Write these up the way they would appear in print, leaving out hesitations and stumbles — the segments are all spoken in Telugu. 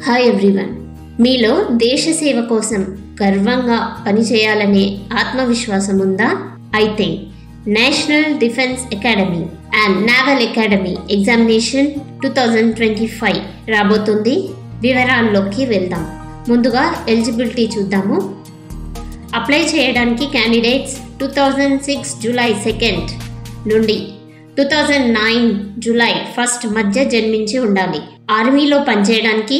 Hi everyone. మీలో దేశ సేవ కోసం గర్వంగా పనిచేయాలనే ఆత్మవిశ్వాసం ఉందా? అయితే national defence academy and naval academy examination 2025 రాబోతుంది. వివరాల్లోకి వెళ్దాం. ముందుగా ఎలిజిబిలిటీ చూద్దాము. అప్లై చేయడానికి క్యాండిడేట్స్ 2006 జూలై 2 నుండి 2009 జూలై 1 మధ్య జన్మించి ఉండాలి. ఆర్మీలో పనిచేయడానికి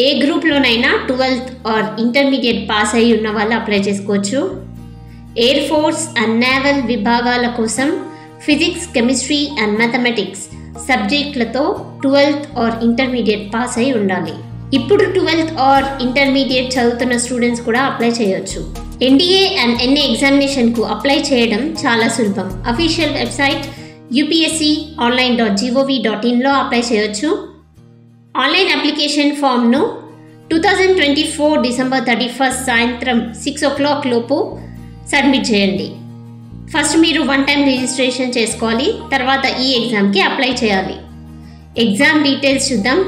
ఏ గ్రూప్లోనైనా 12th ఆర్ ఇంటర్మీడియట్ పాస్ అయి ఉన్న వాళ్ళు అప్లై చేసుకోవచ్చు. ఎయిర్ ఫోర్స్ అండ్ నేవల్ విభాగాల కోసం ఫిజిక్స్, కెమిస్ట్రీ అండ్ మ్యాథమెటిక్స్ సబ్జెక్టులతో 12th ఆర్ ఇంటర్మీడియట్ పాస్ అయి ఉండాలి. ఇప్పుడు 12th ఆర్ ఇంటర్మీడియట్ చదువుతున్న స్టూడెంట్స్ కూడా అప్లై చేయొచ్చు. ఎన్డీఏ అండ్ ఎన్ఏ ఎగ్జామినేషన్కు అప్లై చేయడం చాలా సులభం. అఫీషియల్ వెబ్సైట్ upsconline.gov.in అప్లై చేయొచ్చు. ఆన్లైన్ అప్లికేషన్ ఫామ్ను 2024 డిసెంబర్ 31 సాయంత్రం 6 o'clock లోపు సబ్మిట్ చేయండి. ఫస్ట్ మీరు 1 time రిజిస్ట్రేషన్ చేసుకోవాలి. తర్వాత ఈ ఎగ్జామ్కి అప్లై చేయాలి. ఎగ్జామ్ డీటెయిల్స్ చూద్దాం.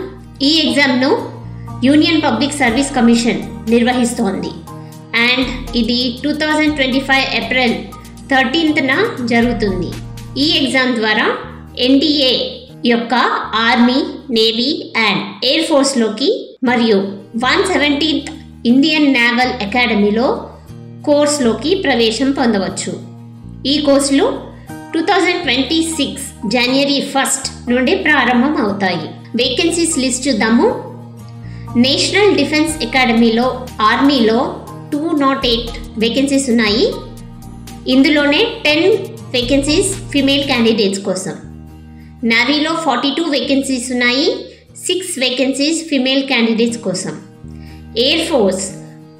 ఈ ఎగ్జామ్ను యూనియన్ పబ్లిక్ సర్వీస్ కమిషన్ నిర్వహిస్తోంది అండ్ ఇది 2025 ఏప్రిల్ 13న జరుగుతుంది. ఈ ఎగ్జామ్ ద్వారా ఎన్డీఏ యొక్క ఆర్మీ, నేవీ అండ్ ఎయిర్ ఫోర్స్లోకి మరియు 117th ఇండియన్ నేవల్ అకాడమీలో కోర్సులోకి ప్రవేశం పొందవచ్చు. ఈ కోర్సులు 2026 జనవరి 1 నుండి ప్రారంభం అవుతాయి. వేకెన్సీస్ లిస్ట్ చూద్దాము. నేషనల్ డిఫెన్స్ అకాడమీలో ఆర్మీలో 208 వేకెన్సీస్ ఉన్నాయి. ఇందులోనే 10 వేకెన్సీస్ ఫిమేల్ క్యాండిడేట్స్ కోసం. నేవీలో 42 వేకెన్సీస్ ఉన్నాయి. 6 వేకెన్సీస్ ఫిమేల్ క్యాండిడేట్స్ కోసం. ఎయిర్ ఫోర్స్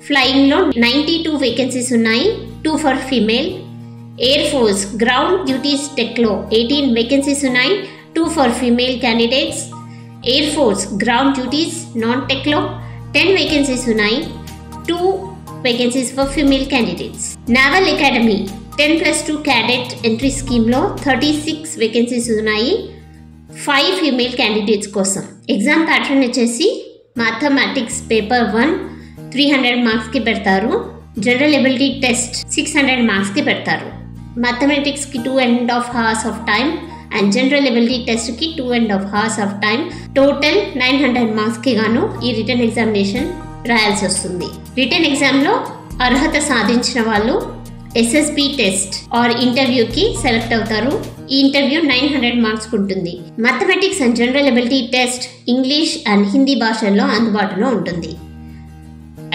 ఫ్లయింగ్లో 92 వేకెన్సీస్ ఉన్నాయి. 2 for female. Air force ground duties టెక్లో 18 వేకెన్సీస్ ఉన్నాయి. 2 for female candidates. Air force ground duties non టెక్లో 10 వేకెన్సీస్ ఉన్నాయి. 2 vacancies for female candidates. Naval academy 10+2 cadet entry స్కీమ్లో 36 వేకెన్సీస్ ఉన్నాయి. 5 ఫీమేల్ క్యాండిడేట్స్ కోసం. ఎగ్జామ్ ప్యాటర్న్ వచ్చేసి మ్యాథమెటిక్స్ పేపర్ 1 300 మార్క్స్కి పెడతారు. జనరల్ ఎబిలిటీ టెస్ట్ 600 మార్క్స్కి పెడతారు. మ్యాథమెటిక్స్కి 2.5 hours of time and general ability టెస్ట్కి 2.5 hours ఆఫ్ టైం. టోటల్ 900 మార్క్స్కి గాను ఈ రిటర్న్ ఎగ్జామినేషన్ రాయాల్సి వస్తుంది. రిటర్న్ ఎగ్జామ్లో అర్హత సాధించిన వాళ్ళు ఎస్ఎస్బి టెస్ట్ ఆర్ ఇంటర్వ్యూకి సెలెక్ట్ అవుతారు. ఈ ఇంటర్వ్యూ 900 మార్క్స్ ఉంటుంది. Mathematics and general ability test English and Hindi భాషల్లో అందుబాటులో ఉంటుంది.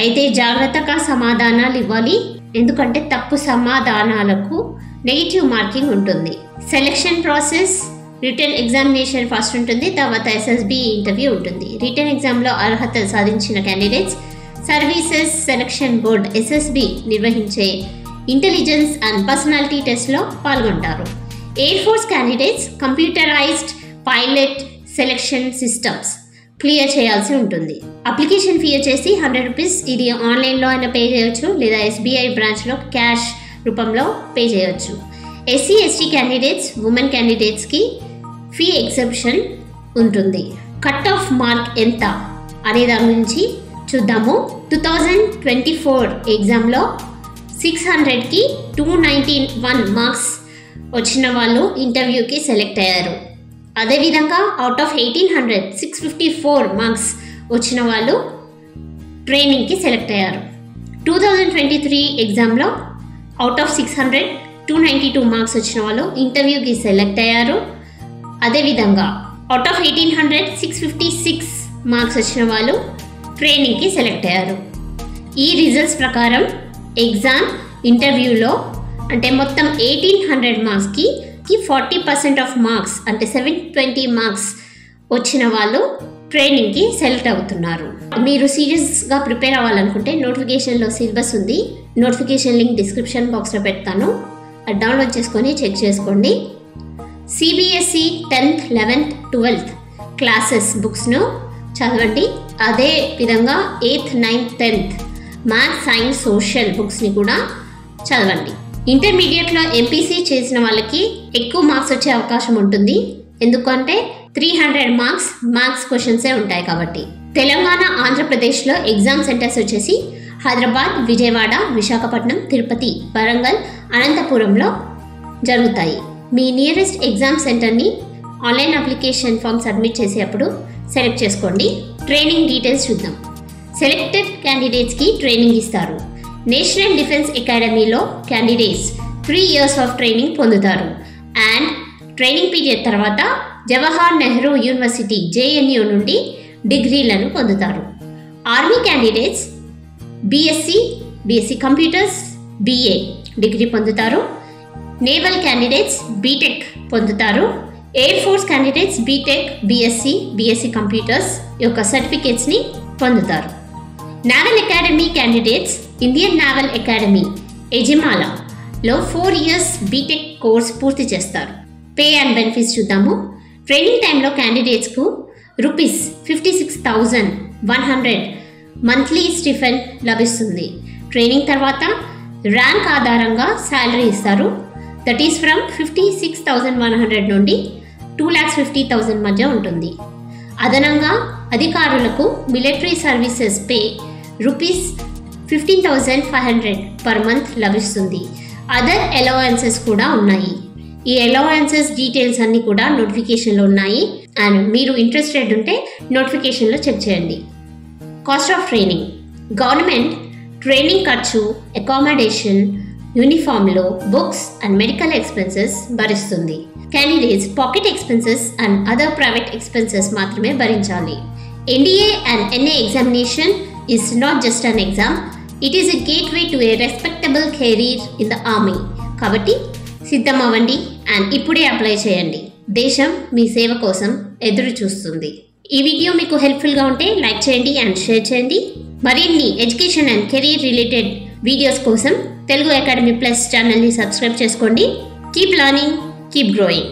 అయితే జాగ్రత్తగా సమాధానాలు ఇవ్వాలి, ఎందుకంటే తప్పు సమాధానాలకు నెగిటివ్ మార్కింగ్ ఉంటుంది. Selection process written examination first ఉంటుంది, తర్వాత ఎస్ఎస్బి ఇంటర్వ్యూ ఉంటుంది. రిటర్న్ ఎగ్జామ్లో అర్హత సాధించిన candidates services selection board SSB నిర్వహించే ఇంటెలిజెన్స్ అండ్ పర్సనాలిటీ టెస్ట్లో పాల్గొంటారు. Air force candidates computerised pilot selection systems clear చేయాల్సి ఉంటుంది. అప్లికేషన్ ఫీ వచ్చేసి 100 రూపీస్. ఇది ఆన్లైన్లో అయినా పే చేయొచ్చు లేదా ఎస్బీఐ బ్రాంచ్లో క్యాష్ రూపంలో పే చేయొచ్చు. ఎస్సీ ఎస్టీ క్యాండిడేట్స్, ఉమెన్ క్యాండిడేట్స్కి ఫీ ఎగ్జెప్షన్ ఉంటుంది. కట్ ఆఫ్ మార్క్ ఎంత అనే దాని గురించి చూద్దాము. 2024 ఎగ్జామ్లో 600కి 291 మార్క్స్ వచ్చిన వాళ్ళు ఇంటర్వ్యూకి సెలెక్ట్ అయ్యారు. అదేవిధంగా అవుట్ ఆఫ్ 1800 654 మార్క్స్ వచ్చిన వాళ్ళు ట్రైనింగ్కి సెలెక్ట్ అయ్యారు. 2023 ఎగ్జామ్లో అవుట్ ఆఫ్ 600 292 మార్క్స్ వచ్చిన వాళ్ళు ఇంటర్వ్యూకి సెలెక్ట్ అయ్యారు. అదేవిధంగా అవుట్ ఆఫ్ 1800 656 మార్క్స్ వచ్చిన వాళ్ళు ట్రైనింగ్కి సెలెక్ట్ అయ్యారు. ఈ రిజల్ట్స్ ప్రకారం ఎగ్జామ్ ఇంటర్వ్యూలో అంటే మొత్తం 1800 మార్క్స్కి 40% ఆఫ్ మార్క్స్ అంటే 720 మార్క్స్ వచ్చిన వాళ్ళు ట్రైనింగ్కి సెలెక్ట్ అవుతున్నారు. మీరు సీరియస్గా ప్రిపేర్ అవ్వాలనుకుంటే నోటిఫికేషన్లో సిలబస్ ఉంది. నోటిఫికేషన్ లింక్ డిస్క్రిప్షన్ బాక్స్లో పెడతాను. అది డౌన్లోడ్ చేసుకొని చెక్ చేసుకోండి. CBSE 10th 11th 12th classes బుక్స్ను చదవండి. అదే విధంగా 8th 9th 10th maths, science, social బుక్స్ని కూడా చదవండి. ఇంటర్మీడియట్లో ఎంపీసీ చేసిన వాళ్ళకి ఎక్కువ మార్క్స్ వచ్చే అవకాశం ఉంటుంది. ఎందుకంటే 300 మార్క్స్ క్వశ్చన్సే ఉంటాయి కాబట్టి తెలంగాణ, ఆంధ్రప్రదేశ్లో ఎగ్జామ్ సెంటర్స్ వచ్చేసి హైదరాబాద్, విజయవాడ, విశాఖపట్నం, తిరుపతి, వరంగల్, అనంతపురంలో జరుగుతాయి. మీ నియరెస్ట్ ఎగ్జామ్ సెంటర్ని ఆన్లైన్ అప్లికేషన్ ఫామ్ సబ్మిట్ చేసేటప్పుడు సెలెక్ట్ చేసుకోండి. ట్రైనింగ్ డీటెయిల్స్ చూద్దాం. సెలెక్టెడ్ క్యాండిడేట్స్కి ట్రైనింగ్ ఇస్తారు. నేషనల్ డిఫెన్స్ అకాడమీలో క్యాండిడేట్స్ 3 years ఆఫ్ ట్రైనింగ్ పొందుతారు. అండ్ ట్రైనింగ్ పీరియడ్ తర్వాత జవహర్ నెహ్రూ యూనివర్సిటీ JNU నుండి డిగ్రీలను పొందుతారు. Army candidates BSc computers BA degree పొందుతారు. నేవల్ క్యాండిడేట్స్ బీటెక్ పొందుతారు. Air force candidates BTech, BSc computers యొక్క సర్టిఫికేట్స్ని పొందుతారు. Naval academy candidates Indian naval academy ఎజిమాలాలో 4 years బీటెక్ కోర్స్ పూర్తి చేస్తారు. పే అండ్ బెనిఫిట్స్ చూద్దాము. ట్రైనింగ్ టైంలో క్యాండిడేట్స్కు ₹56,100 మంత్లీ స్టిఫెండ్ లభిస్తుంది. ట్రైనింగ్ తర్వాత ర్యాంక్ ఆధారంగా శాలరీ ఇస్తారు. దట్ ఈస్ ఫ్రమ్ 56,100 నుండి 2,50,000 మధ్య ఉంటుంది. అదనంగా అధికారులకు military services pay ₹15,500 per month లభిస్తుంది. అదర్ అలవెన్సెస్ కూడా ఉన్నాయి. ఈ అలవెన్సెస్ డీటెయిల్స్ అన్నీ కూడా నోటిఫికేషన్లో ఉన్నాయి. అండ్ మీరు ఇంట్రెస్టెడ్ ఉంటే నోటిఫికేషన్లో చెక్ చేయండి. Cost of training. Government training ఖర్చు, అకామిడేషన్, యూనిఫామ్లో బుక్స్ అండ్ మెడికల్ ఎక్స్పెన్సెస్ భరిస్తుంది. Candidates pocket expenses and other private expenses మాత్రమే భరించాలి. NDA and NA examination is not just an exam, it is a gateway to a respectable career in the army. కాబట్టి సిద్ధం అవ్వండి అండ్ ఇప్పుడే అప్లై చేయండి. దేశం మీ సేవ కోసం ఎదురు చూస్తుంది. ఈ వీడియో మీకు హెల్ప్ఫుల్గా ఉంటే లైక్ చేయండి అండ్ షేర్ చేయండి. మరిన్ని education and career related videos కోసం తెలుగు అకాడమీ ప్లస్ ఛానల్ని సబ్స్క్రైబ్ చేసుకోండి. Keep learning, keep growing.